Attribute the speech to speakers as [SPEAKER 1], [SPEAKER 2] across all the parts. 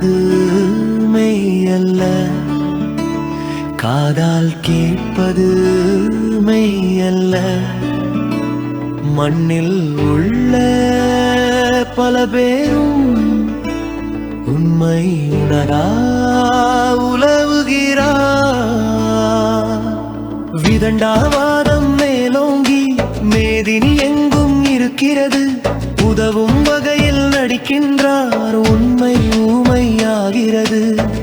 [SPEAKER 1] பார்ப்பது மெய்யல்ல, காதால் கேட்பது மெய்யல்ல. மண்ணில் உள்ள பல பேரும் உண்மை உணரா உலவுகிறார். விதண்டாவாதம் மேலோங்கி மேதினி எங்கும் இருக்கிறது. உதவும் வகையில் நடிக்கின்றார், உண்மை ஊமையாகிறது.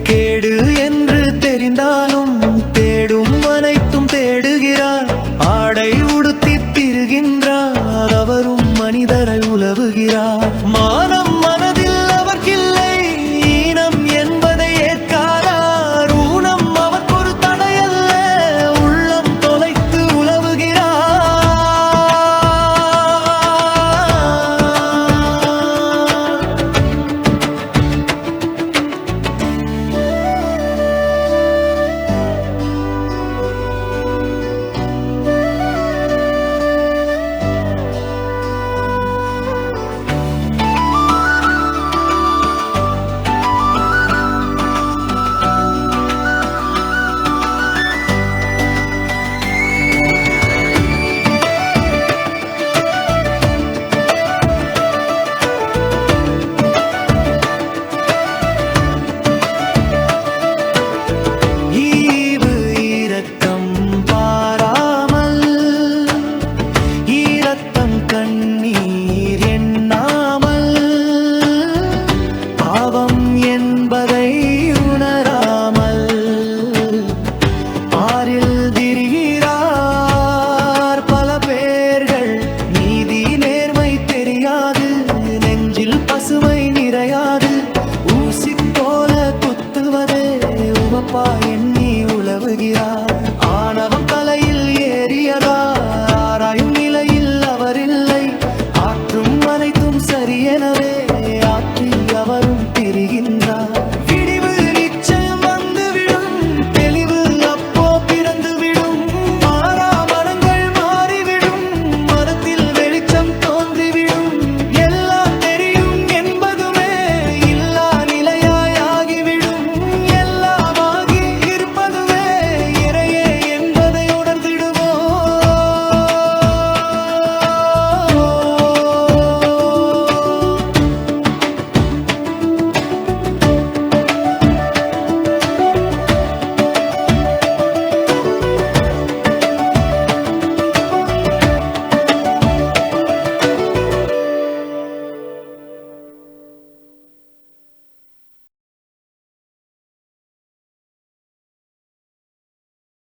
[SPEAKER 1] கேடு என்று தெரிந்தாலும் தேடும் அனைத்தும் தேடுகிறார். ஆடை உடுத்தி திரிகின்றார், அவரும் மனிதரை உலவுகிறார். மானம் மனதில் அவர்க்கில்லை, ஈனம் என்பதை ஏற்காரார். ஊனம் அவர்க்கொரு தடையல்ல, உள்ளம் தொலைத்து உலவுகிறார். கண்ணீர் எண்ணாமல் பாவம் என்பதை உணராமல் ஆறில் திரிகிறார் பல பேர்கள். நீதி நேர்மை தெரியாது, நெஞ்சில் பசுமை நிறையாது. ஊசி போல குத்துவதே உவப்பா எண்ணி உலவுகிறார்.